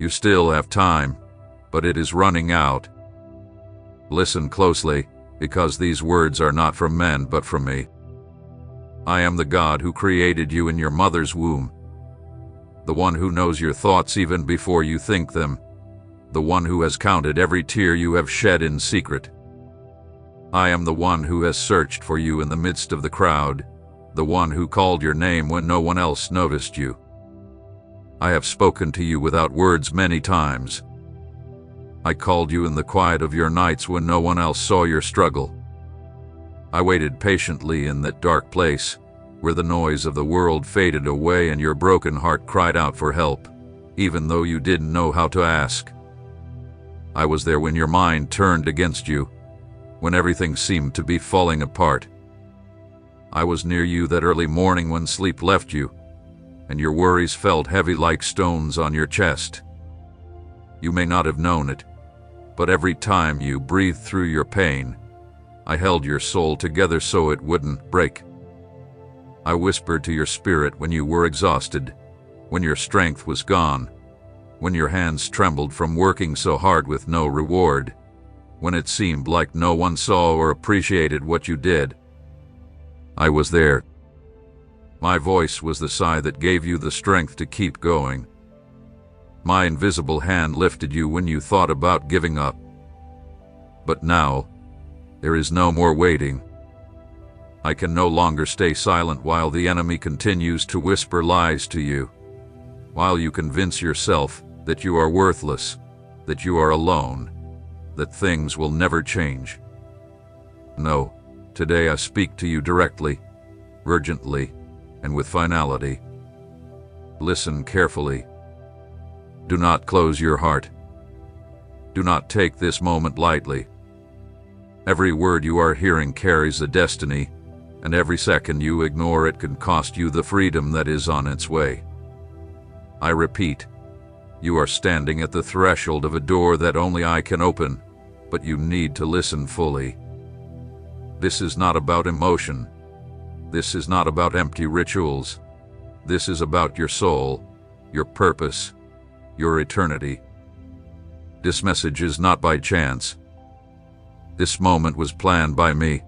You still have time, but it is running out. Listen closely, because these words are not from men but from me. I am the God who created you in your mother's womb, the one who knows your thoughts even before you think them, the one who has counted every tear you have shed in secret. I am the one who has searched for you in the midst of the crowd, the one who called your name when no one else noticed you. I have spoken to you without words many times. I called you in the quiet of your nights when no one else saw your struggle. I waited patiently in that dark place, where the noise of the world faded away and your broken heart cried out for help, even though you didn't know how to ask. I was there when your mind turned against you, when everything seemed to be falling apart. I was near you that early morning when sleep left you, and your worries felt heavy like stones on your chest. You may not have known it, but every time you breathed through your pain, I held your soul together so it wouldn't break. I whispered to your spirit when you were exhausted, when your strength was gone, when your hands trembled from working so hard with no reward, when it seemed like no one saw or appreciated what you did. I was there. My voice was the sigh that gave you the strength to keep going. My invisible hand lifted you when you thought about giving up. But now, there is no more waiting. I can no longer stay silent while the enemy continues to whisper lies to you, while you convince yourself that you are worthless, that you are alone, that things will never change. No, today I speak to you directly, urgently, and with finality. Listen carefully. Do not close your heart. Do not take this moment lightly. Every word you are hearing carries a destiny, and every second you ignore it can cost you the freedom that is on its way. I repeat, you are standing at the threshold of a door that only I can open, but you need to listen fully. This is not about emotion. This is not about empty rituals. This is about your soul, your purpose, your eternity. This message is not by chance. This moment was planned by me.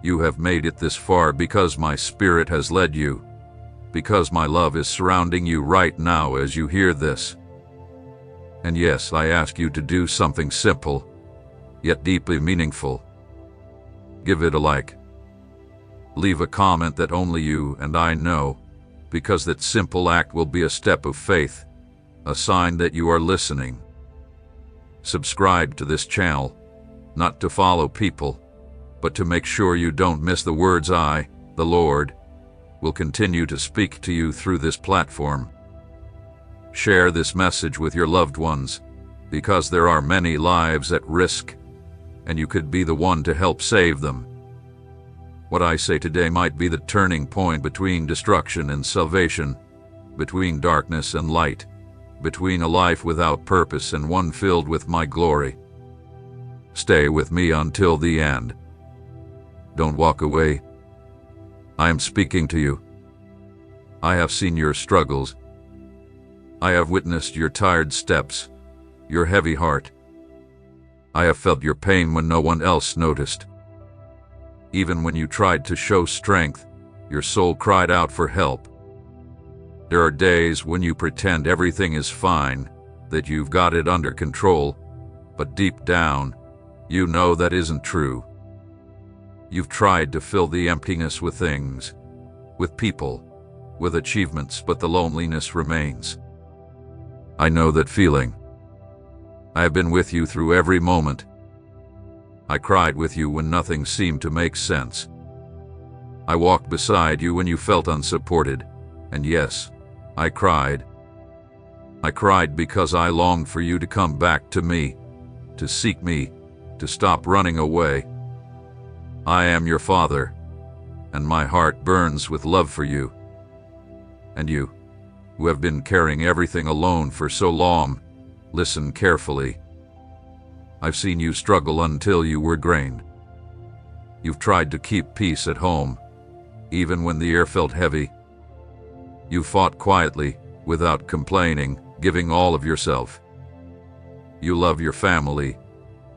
You have made it this far because my spirit has led you, because my love is surrounding you right now as you hear this. And yes, I ask you to do something simple, yet deeply meaningful. Give it a like. Leave a comment that only you and I know, because that simple act will be a step of faith, a sign that you are listening. Subscribe to this channel, not to follow people, but to make sure you don't miss the words I, the Lord, will continue to speak to you through this platform. Share this message with your loved ones, because there are many lives at risk, and you could be the one to help save them. What I say today might be the turning point between destruction and salvation, between darkness and light, between a life without purpose and one filled with my glory. Stay with me until the end. Don't walk away. I am speaking to you. I have seen your struggles. I have witnessed your tired steps, your heavy heart. I have felt your pain when no one else noticed. Even when you tried to show strength, your soul cried out for help. There are days when you pretend everything is fine, that you've got it under control, but deep down, you know that isn't true. You've tried to fill the emptiness with things, with people, with achievements, but the loneliness remains. I know that feeling. I have been with you through every moment. I cried with you when nothing seemed to make sense. I walked beside you when you felt unsupported, and yes, I cried. I cried because I longed for you to come back to me, to seek me, to stop running away. I am your father, and my heart burns with love for you. And you, who have been carrying everything alone for so long, listen carefully. I've seen you struggle until you were drained. You've tried to keep peace at home, even when the air felt heavy. You fought quietly, without complaining, giving all of yourself. You love your family.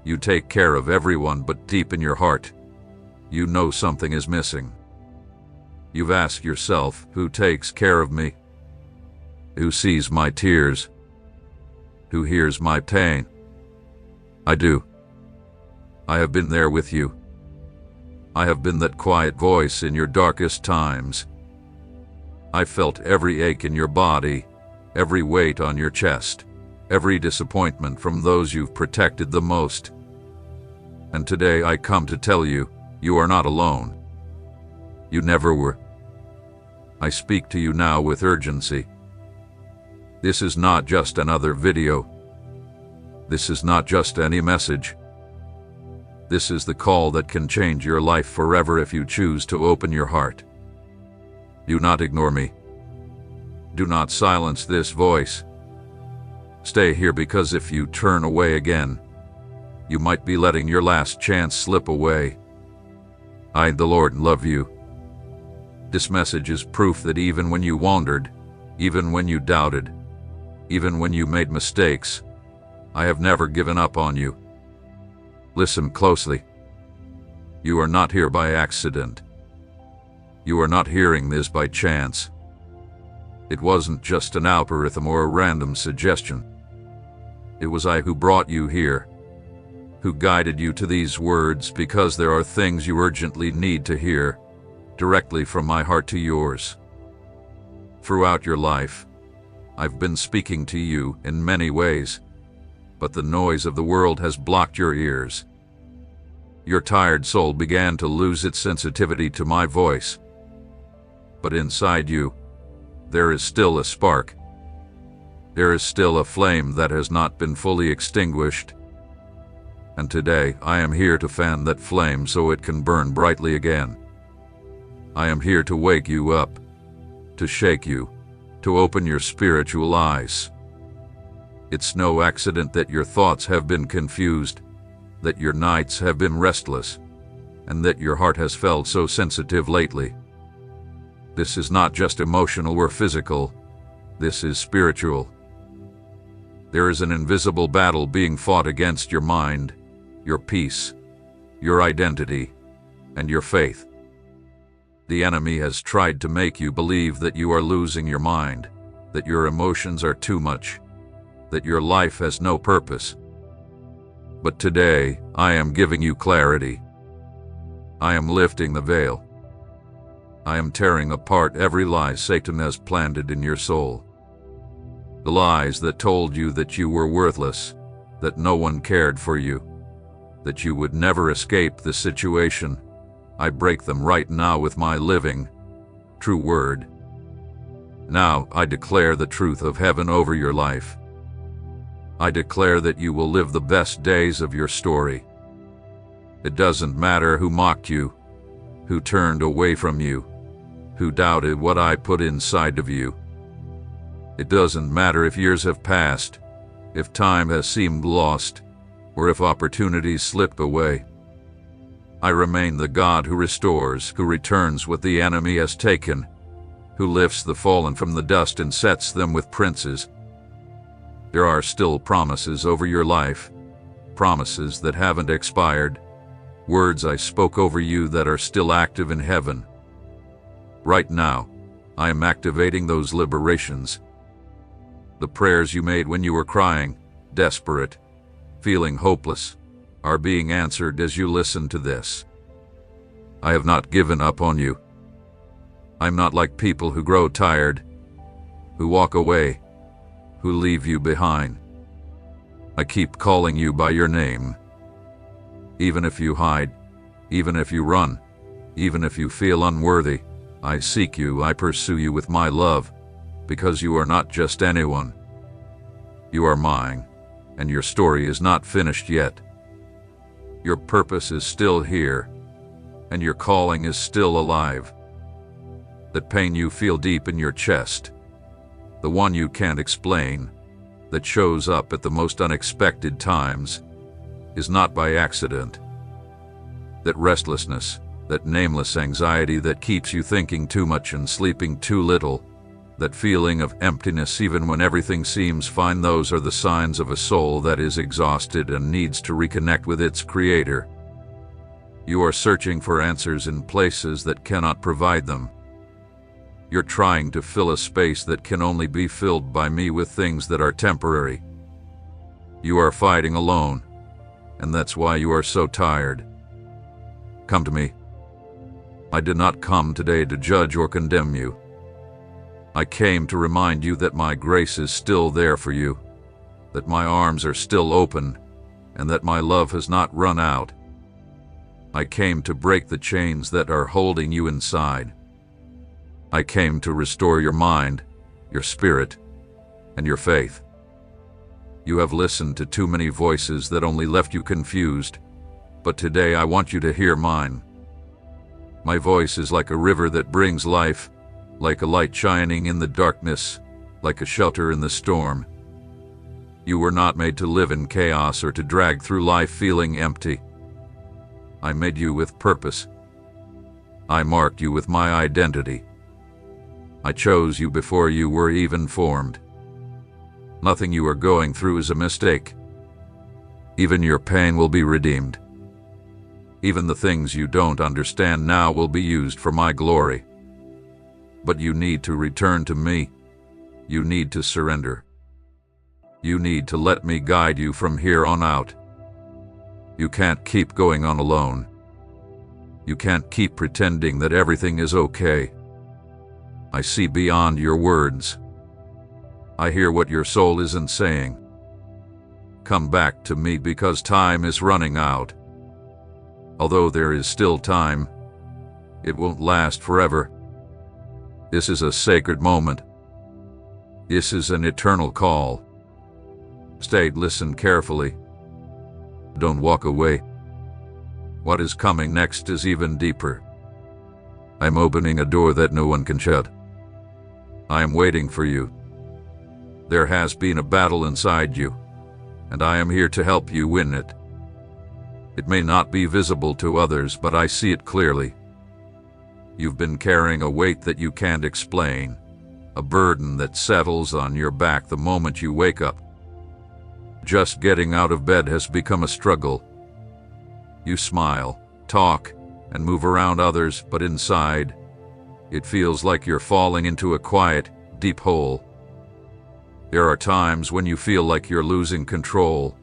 You take care of everyone, but deep in your heart, you know something is missing. You've asked yourself, who takes care of me? Who sees my tears? Who hears my pain? I do. I have been there with you. I have been that quiet voice in your darkest times. I felt every ache in your body, every weight on your chest, every disappointment from those you've protected the most. And today I come to tell you, you are not alone. You never were. I speak to you now with urgency. This is not just another video. This is not just any message. This is the call that can change your life forever if you choose to open your heart. Do not ignore me. Do not silence this voice. Stay here, because if you turn away again, you might be letting your last chance slip away. I, the Lord, love you. This message is proof that even when you wandered, even when you doubted, even when you made mistakes, I have never given up on you. Listen closely. You are not here by accident. You are not hearing this by chance. It wasn't just an algorithm or a random suggestion. It was I who brought you here, who guided you to these words, because there are things you urgently need to hear, directly from my heart to yours. Throughout your life, I've been speaking to you in many ways, but the noise of the world has blocked your ears. Your tired soul began to lose its sensitivity to my voice. But inside you, there is still a spark. There is still a flame that has not been fully extinguished. And today, I am here to fan that flame so it can burn brightly again. I am here to wake you up, to shake you, to open your spiritual eyes. It's no accident that your thoughts have been confused, that your nights have been restless, and that your heart has felt so sensitive lately. This is not just emotional or physical. This is spiritual. There is an invisible battle being fought against your mind, your peace, your identity, and your faith. The enemy has tried to make you believe that you are losing your mind, that your emotions are too much, that your life has no purpose. But today, I am giving you clarity. I am lifting the veil. I am tearing apart every lie Satan has planted in your soul. The lies that told you that you were worthless, that no one cared for you, that you would never escape the situation. I break them right now with my living, true word. Now I declare the truth of heaven over your life. I declare that you will live the best days of your story. It doesn't matter who mocked you, who turned away from you, who doubted what I put inside of you. It doesn't matter if years have passed, if time has seemed lost, or if opportunities slipped away. I remain the God who restores, who returns what the enemy has taken, who lifts the fallen from the dust and sets them with princes. There are still promises over your life, promises that haven't expired, words I spoke over you that are still active in heaven. Right now, I am activating those liberations. The prayers you made when you were crying, desperate, feeling hopeless, are being answered as you listen to this. I have not given up on you. I'm not like people who grow tired, who walk away, who leave you behind. I keep calling you by your name. Even if you hide, even if you run, even if you feel unworthy, I seek you, I pursue you with my love, because you are not just anyone. You are mine, and your story is not finished yet. Your purpose is still here, and your calling is still alive. That pain you feel deep in your chest, the one you can't explain, that shows up at the most unexpected times, is not by accident. That restlessness, that nameless anxiety that keeps you thinking too much and sleeping too little, that feeling of emptiness even when everything seems fine. Those are the signs of a soul that is exhausted and needs to reconnect with its creator. You are searching for answers in places that cannot provide them. You're trying to fill a space that can only be filled by me with things that are temporary. You are fighting alone, and that's why you are so tired. Come to me. I did not come today to judge or condemn you. I came to remind you that my grace is still there for you, that my arms are still open, and that my love has not run out. I came to break the chains that are holding you inside. I came to restore your mind, your spirit, and your faith. You have listened to too many voices that only left you confused, but today I want you to hear mine. My voice is like a river that brings life, like a light shining in the darkness, like a shelter in the storm. You were not made to live in chaos or to drag through life feeling empty. I made you with purpose. I marked you with my identity. I chose you before you were even formed. Nothing you are going through is a mistake. Even your pain will be redeemed. Even the things you don't understand now will be used for my glory. But you need to return to me. You need to surrender. You need to let me guide you from here on out. You can't keep going on alone. You can't keep pretending that everything is okay. I see beyond your words. I hear what your soul isn't saying. Come back to me because time is running out. Although there is still time, it won't last forever. This is a sacred moment. This is an eternal call. Stay, listen carefully. Don't walk away. What is coming next is even deeper. I'm opening a door that no one can shut. I am waiting for you. There has been a battle inside you, and I am here to help you win it. It may not be visible to others, but I see it clearly. You've been carrying a weight that you can't explain, a burden that settles on your back the moment you wake up. Just getting out of bed has become a struggle. You smile, talk, and move around others, but inside, it feels like you're falling into a quiet, deep hole. There are times when you feel like you're losing control,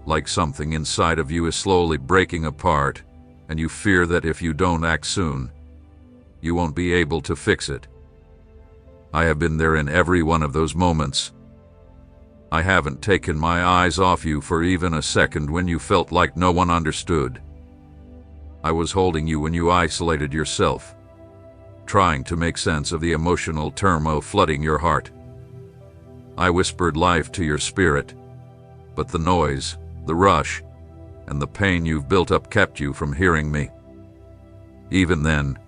like something inside of you is slowly breaking apart, and you fear that if you don't act soon, you won't be able to fix it. I have been there in every one of those moments. I haven't taken my eyes off you for even a second when you felt like no one understood. I was holding you when you isolated yourself, trying to make sense of the emotional turmoil flooding your heart. I whispered life to your spirit, but the noise, the rush, and the pain you've built up kept you from hearing me. Even then,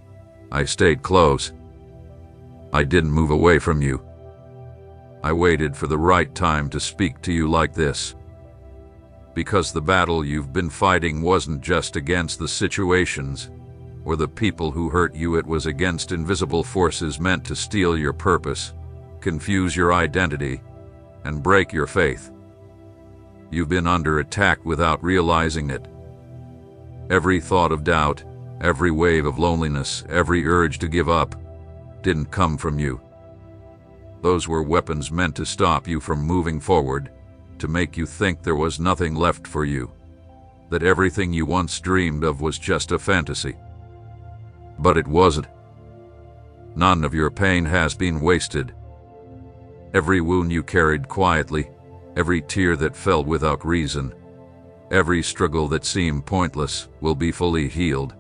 I stayed close. I didn't move away from you. I waited for the right time to speak to you like this. Because the battle you've been fighting wasn't just against the situations or the people who hurt you, it was against invisible forces meant to steal your purpose, confuse your identity, and break your faith. You've been under attack without realizing it. Every thought of doubt, every wave of loneliness, every urge to give up didn't come from you. Those were weapons meant to stop you from moving forward, to make you think there was nothing left for you, that everything you once dreamed of was just a fantasy. But it wasn't. None of your pain has been wasted. Every wound you carried quietly, every tear that fell without reason, every struggle that seemed pointless will be fully healed.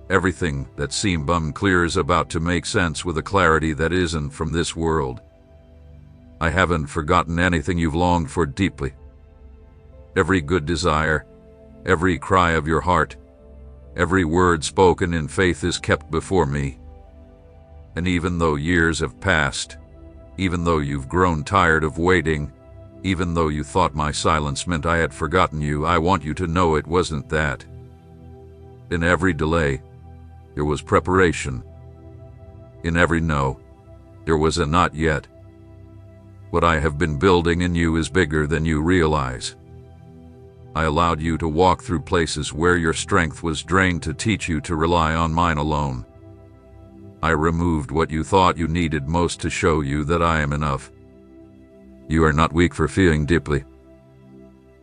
Everything that seemed unclear is about to make sense with a clarity that isn't from this world. I haven't forgotten anything you've longed for deeply. Every good desire, every cry of your heart, every word spoken in faith is kept before me. And even though years have passed, even though you've grown tired of waiting, even though you thought my silence meant I had forgotten you, I want you to know it wasn't that. In every delay, there was preparation. In every no, There was a not yet. What I have been building in you is bigger than you realize. I allowed you to walk through places where your strength was drained to teach you to rely on mine alone. I removed what you thought you needed most to show you that I am enough. You are not weak for feeling deeply.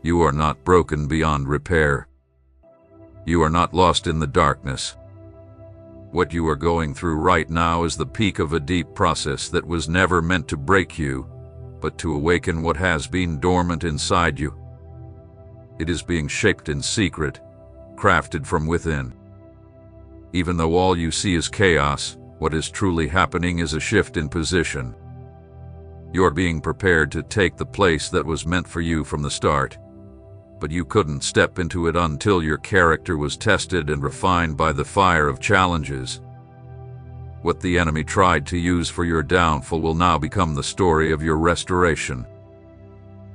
You are not broken beyond repair. You are not lost in the darkness. What you are going through right now is the peak of a deep process that was never meant to break you, but to awaken what has been dormant inside you. It is being shaped in secret, crafted from within. Even though all you see is chaos, what is truly happening is a shift in position. You're being prepared to take the place that was meant for you from the start, but you couldn't step into it until your character was tested and refined by the fire of challenges. What the enemy tried to use for your downfall will now become the story of your restoration.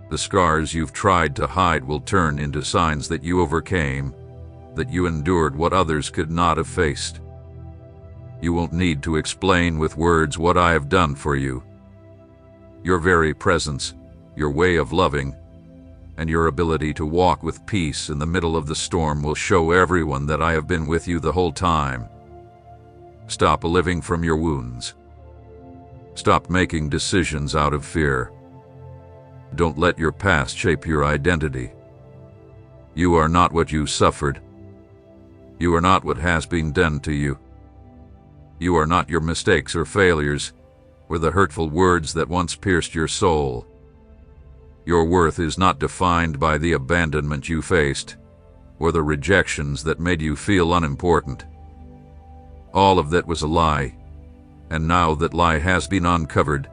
The scars you've tried to hide will turn into signs that you overcame, that you endured what others could not have faced. You won't need to explain with words what I have done for you. Your very presence, your way of loving, and your ability to walk with peace in the middle of the storm will show everyone that I have been with you the whole time. Stop living from your wounds. Stop making decisions out of fear. Don't let your past shape your identity. You are not what you suffered. You are not what has been done to you. You are not your mistakes or failures, or the hurtful words that once pierced your soul. Your worth is not defined by the abandonment you faced, or the rejections that made you feel unimportant. All of that was a lie, and now that lie has been uncovered.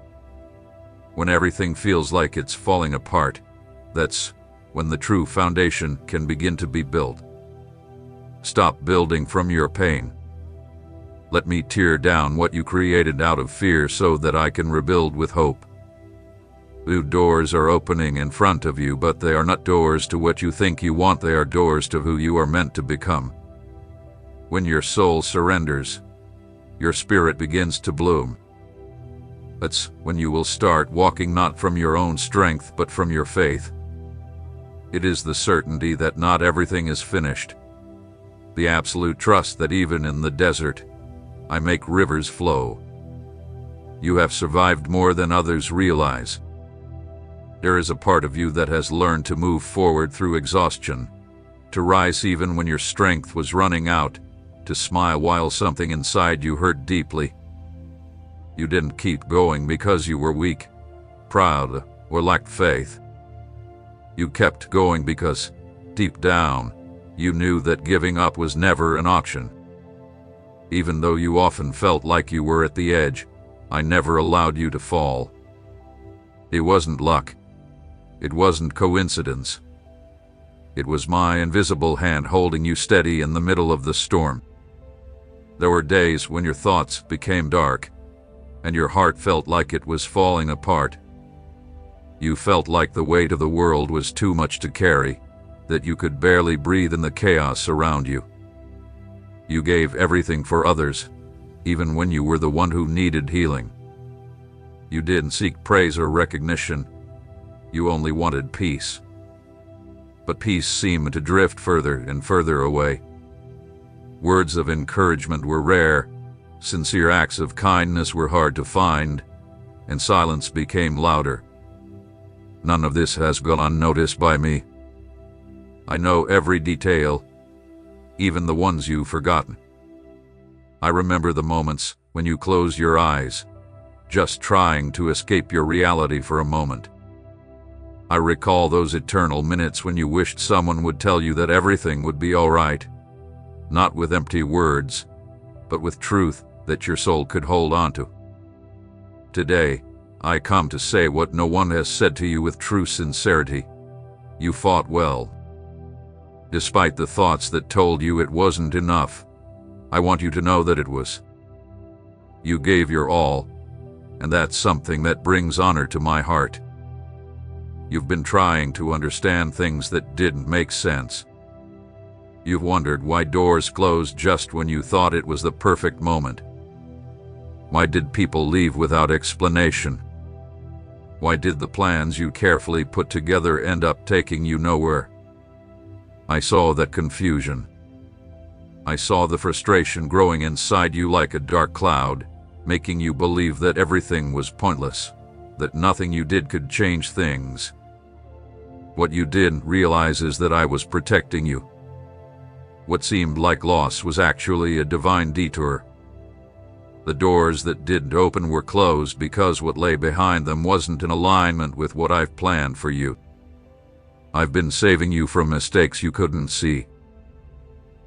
When everything feels like it's falling apart, that's when the true foundation can begin to be built. Stop building from your pain. Let me tear down what you created out of fear so that I can rebuild with hope. New doors are opening in front of you, but they are not doors to what you think you want, they are doors to who you are meant to become. When your soul surrenders, your spirit begins to bloom. That's when you will start walking not from your own strength but from your faith. It is the certainty that not everything is finished. The absolute trust that even in the desert, I make rivers flow. You have survived more than others realize. There is a part of you that has learned to move forward through exhaustion, to rise even when your strength was running out, to smile while something inside you hurt deeply. You didn't keep going because you were weak, proud, or lacked faith. You kept going because, deep down, you knew that giving up was never an option. Even though you often felt like you were at the edge, I never allowed you to fall. It wasn't luck. It wasn't coincidence. It was my invisible hand holding you steady in the middle of the storm. There were days when your thoughts became dark, and your heart felt like it was falling apart. You felt like the weight of the world was too much to carry, that you could barely breathe in the chaos around you. You gave everything for others, even when you were the one who needed healing. You didn't seek praise or recognition. You only wanted peace. But peace seemed to drift further and further away. Words of encouragement were rare, sincere acts of kindness were hard to find, and silence became louder. None of this has gone unnoticed by me. I know every detail, even the ones you've forgotten. I remember the moments when you closed your eyes, just trying to escape your reality for a moment. I recall those eternal minutes when you wished someone would tell you that everything would be all right, not with empty words, but with truth that your soul could hold on to. Today, I come to say what no one has said to you with true sincerity. You fought well. Despite the thoughts that told you it wasn't enough, I want you to know that it was. You gave your all, and that's something that brings honor to my heart. You've been trying to understand things that didn't make sense. You've wondered why doors closed just when you thought it was the perfect moment. Why did people leave without explanation? Why did the plans you carefully put together end up taking you nowhere? I saw that confusion. I saw the frustration growing inside you like a dark cloud, making you believe that everything was pointless, that nothing you did could change things. What you didn't realize is that I was protecting you. What seemed like loss was actually a divine detour. The doors that didn't open were closed because what lay behind them wasn't in alignment with what I've planned for you. I've been saving you from mistakes you couldn't see.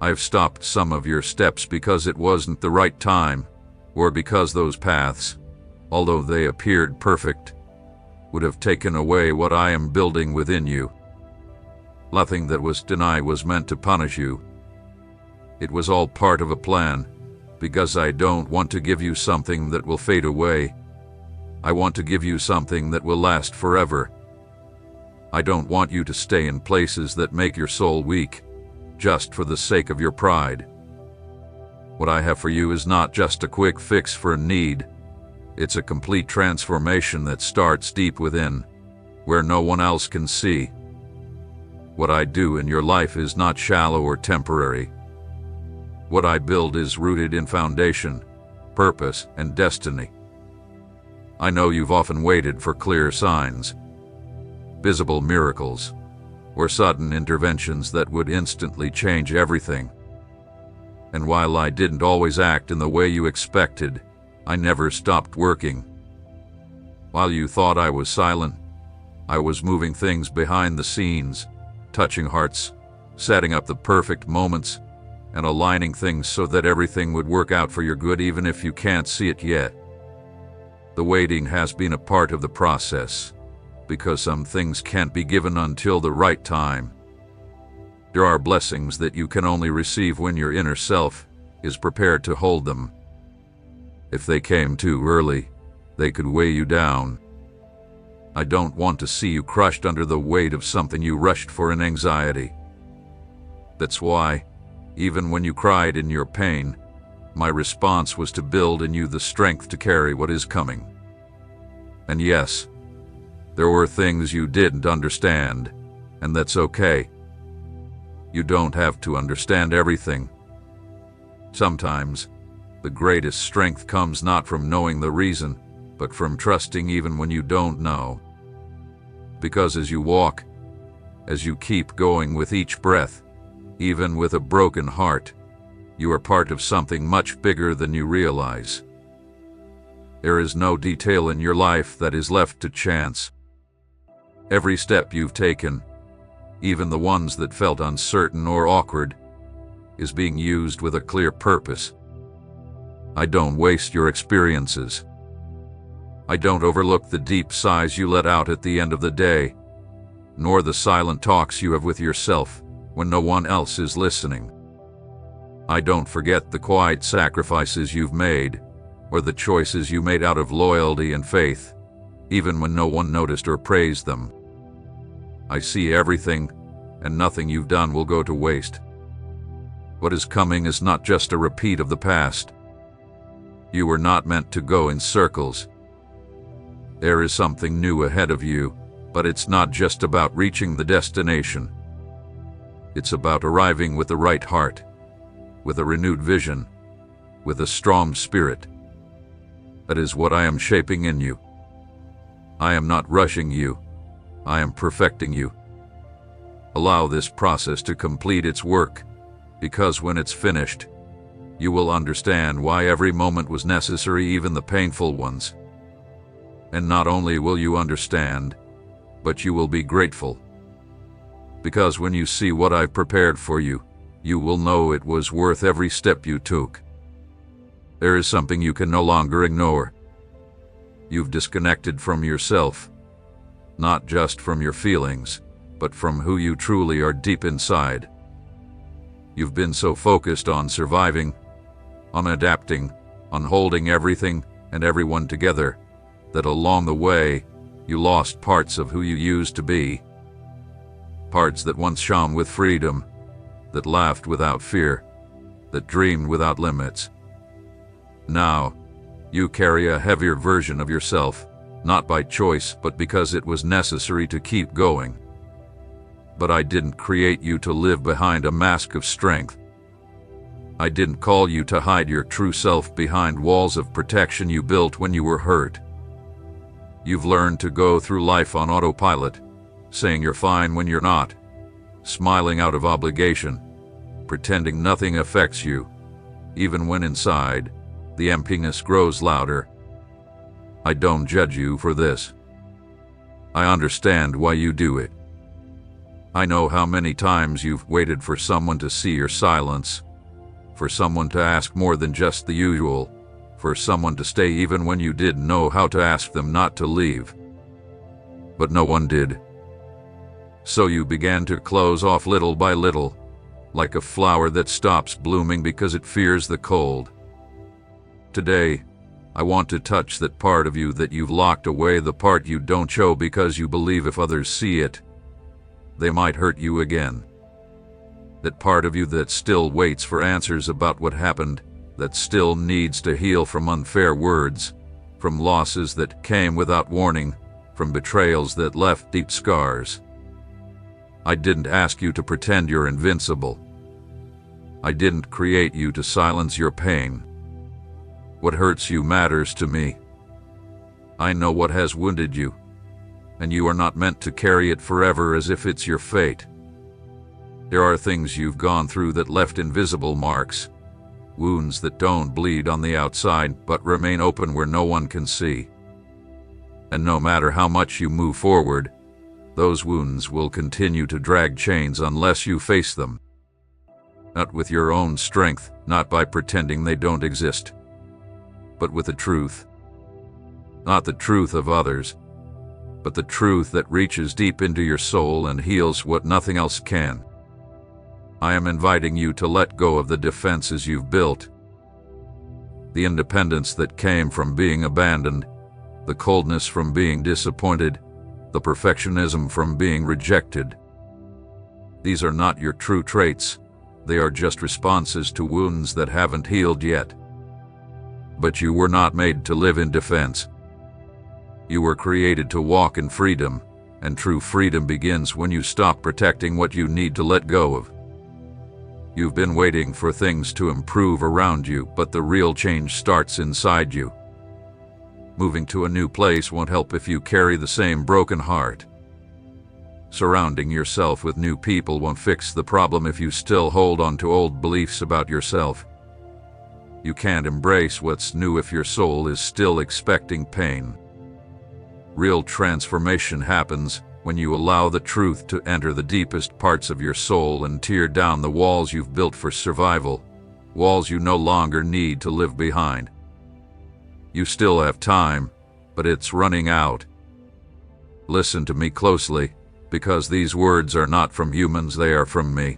I've stopped some of your steps because it wasn't the right time, or because those paths, although they appeared perfect, would have taken away what I am building within you. Nothing that was denied was meant to punish you. It was all part of a plan, because I don't want to give you something that will fade away. I want to give you something that will last forever. I don't want you to stay in places that make your soul weak, just for the sake of your pride. What I have for you is not just a quick fix for a need. It's a complete transformation that starts deep within, where no one else can see. What I do in your life is not shallow or temporary. What I build is rooted in foundation, purpose, and destiny. I know you've often waited for clear signs, visible miracles, or sudden interventions that would instantly change everything. And while I didn't always act in the way you expected, I never stopped working. While you thought I was silent, I was moving things behind the scenes, touching hearts, setting up the perfect moments, and aligning things so that everything would work out for your good even if you can't see it yet. The waiting has been a part of the process, because some things can't be given until the right time. There are blessings that you can only receive when your inner self is prepared to hold them. If they came too early, they could weigh you down. I don't want to see you crushed under the weight of something you rushed for in anxiety. That's why, even when you cried in your pain, my response was to build in you the strength to carry what is coming. And yes, there were things you didn't understand, and that's okay. You don't have to understand everything. Sometimes, the greatest strength comes not from knowing the reason, but from trusting even when you don't know. Because as you walk, as you keep going with each breath, even with a broken heart, you are part of something much bigger than you realize. There is no detail in your life that is left to chance. Every step you've taken, even the ones that felt uncertain or awkward, is being used with a clear purpose. I don't waste your experiences. I don't overlook the deep sighs you let out at the end of the day, nor the silent talks you have with yourself when no one else is listening. I don't forget the quiet sacrifices you've made, or the choices you made out of loyalty and faith, even when no one noticed or praised them. I see everything, and nothing you've done will go to waste. What is coming is not just a repeat of the past. You were not meant to go in circles. There is something new ahead of you, but it's not just about reaching the destination. It's about arriving with the right heart, with a renewed vision, with a strong spirit. That is what I am shaping in you. I am not rushing you. I am perfecting you. Allow this process to complete its work, because when it's finished, you will understand why every moment was necessary, even the painful ones. And not only will you understand, but you will be grateful. Because when you see what I've prepared for you, you will know it was worth every step you took. There is something you can no longer ignore. You've disconnected from yourself, not just from your feelings, but from who you truly are deep inside. You've been so focused on surviving, on adapting, on holding everything and everyone together, that along the way, you lost parts of who you used to be. Parts that once shone with freedom, that laughed without fear, that dreamed without limits. Now, You carry a heavier version of yourself, not by choice, but because it was necessary to keep going. But I didn't create you to live behind a mask of strength. I didn't call you to hide your true self behind walls of protection you built when you were hurt. You've learned to go through life on autopilot, saying you're fine when you're not, smiling out of obligation, pretending nothing affects you, even when inside, the emptiness grows louder. I don't judge you for this. I understand why you do it. I know how many times you've waited for someone to see your silence, for someone to ask more than just the usual, for someone to stay even when you didn't know how to ask them not to leave. But no one did. So you began to close off little by little, like a flower that stops blooming because it fears the cold. Today, I want to touch that part of you that you've locked away, the part you don't show because you believe if others see it, they might hurt you again. That part of you that still waits for answers about what happened, that still needs to heal from unfair words, from losses that came without warning, from betrayals that left deep scars. I didn't ask you to pretend you're invincible. I didn't create you to silence your pain. What hurts you matters to me. I know what has wounded you, and you are not meant to carry it forever as if it's your fate. There are things you've gone through that left invisible marks, wounds that don't bleed on the outside but remain open where no one can see. And no matter how much you move forward, those wounds will continue to drag chains unless you face them. Not with your own strength, not by pretending they don't exist, but with the truth. Not the truth of others, but the truth that reaches deep into your soul and heals what nothing else can. I am inviting you to let go of the defenses you've built, the independence that came from being abandoned, the coldness from being disappointed, the perfectionism from being rejected. These are not your true traits. They are just responses to wounds that haven't healed yet. But you were not made to live in defense. You were created to walk in freedom, and true freedom begins when you stop protecting what you need to let go of. You've been waiting for things to improve around you, but the real change starts inside you. Moving to a new place won't help if you carry the same broken heart. Surrounding yourself with new people won't fix the problem if you still hold on to old beliefs about yourself. You can't embrace what's new if your soul is still expecting pain. Real transformation happens when you allow the truth to enter the deepest parts of your soul and tear down the walls you've built for survival, walls you no longer need to live behind. You still have time, but it's running out. Listen to me closely, because these words are not from humans, they are from me.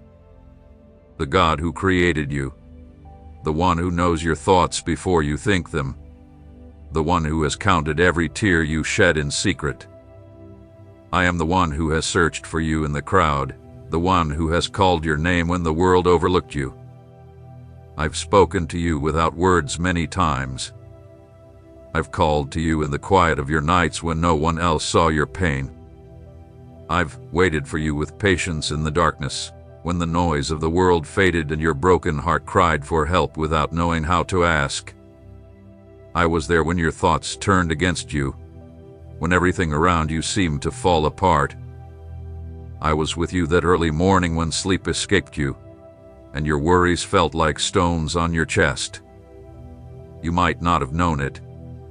The God who created you, the one who knows your thoughts before you think them, the one who has counted every tear you shed in secret. I am the one who has searched for you in the crowd, the one who has called your name when the world overlooked you. I've spoken to you without words many times. I've called to you in the quiet of your nights when no one else saw your pain. I've waited for you with patience in the darkness, when the noise of the world faded and your broken heart cried for help without knowing how to ask. I was there when your thoughts turned against you, when everything around you seemed to fall apart. I was with you that early morning when sleep escaped you, and your worries felt like stones on your chest. You might not have known it,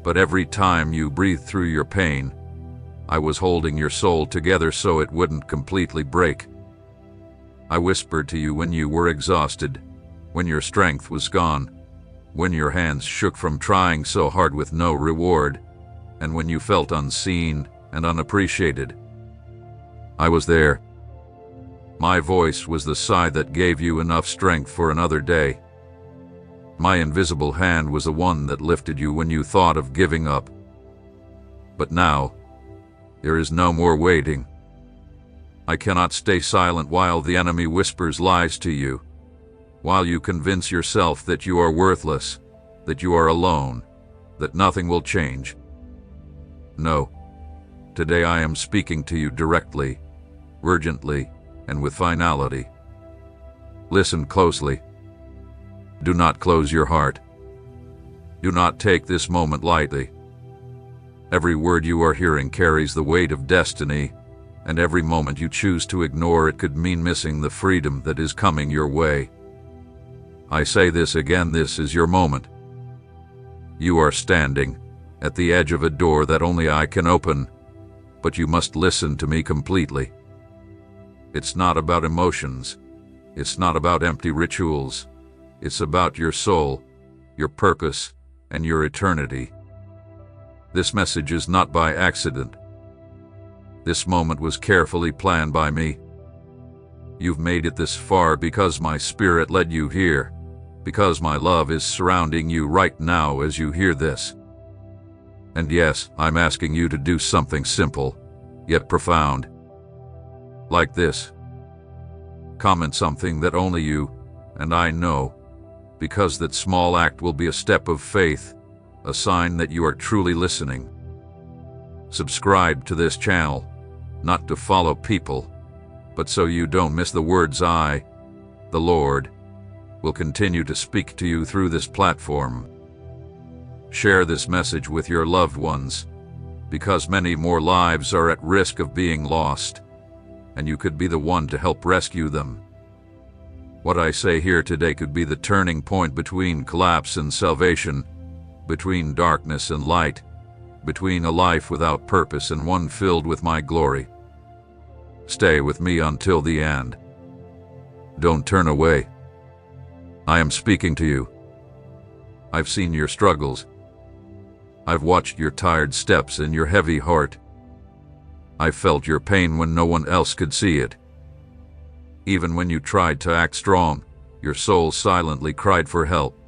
but every time you breathed through your pain, I was holding your soul together so it wouldn't completely break. I whispered to you when you were exhausted, when your strength was gone, when your hands shook from trying so hard with no reward, and when you felt unseen and unappreciated. I was there. My voice was the sigh that gave you enough strength for another day. My invisible hand was the one that lifted you when you thought of giving up. But now, there is no more waiting. I cannot stay silent while the enemy whispers lies to you, while you convince yourself that you are worthless, that you are alone, that nothing will change. No. Today I am speaking to you directly, urgently, and with finality. Listen closely. Do not close your heart. Do not take this moment lightly. Every word you are hearing carries the weight of destiny, and every moment you choose to ignore it could mean missing the freedom that is coming your way. I say this again, this is your moment. You are standing at the edge of a door that only I can open, but you must listen to me completely. It's not about emotions. It's not about empty rituals. It's about your soul, your purpose, and your eternity. This message is not by accident. This moment was carefully planned by me. You've made it this far because my spirit led you here, because my love is surrounding you right now as you hear this. And yes, I'm asking you to do something simple, yet profound. Like this. Comment something that only you and I know, because that small act will be a step of faith, a sign that you are truly listening. Subscribe to this channel, not to follow people, but so you don't miss the words I, the Lord, will continue to speak to you through this platform. Share this message with your loved ones, because many more lives are at risk of being lost, and you could be the one to help rescue them. What I say here today could be the turning point between collapse and salvation, between darkness and light, between a life without purpose and one filled with my glory. Stay with me until the end. Don't turn away. I am speaking to you. I've seen your struggles. I've watched your tired steps and your heavy heart. I felt your pain when no one else could see it. Even when you tried to act strong, your soul silently cried for help.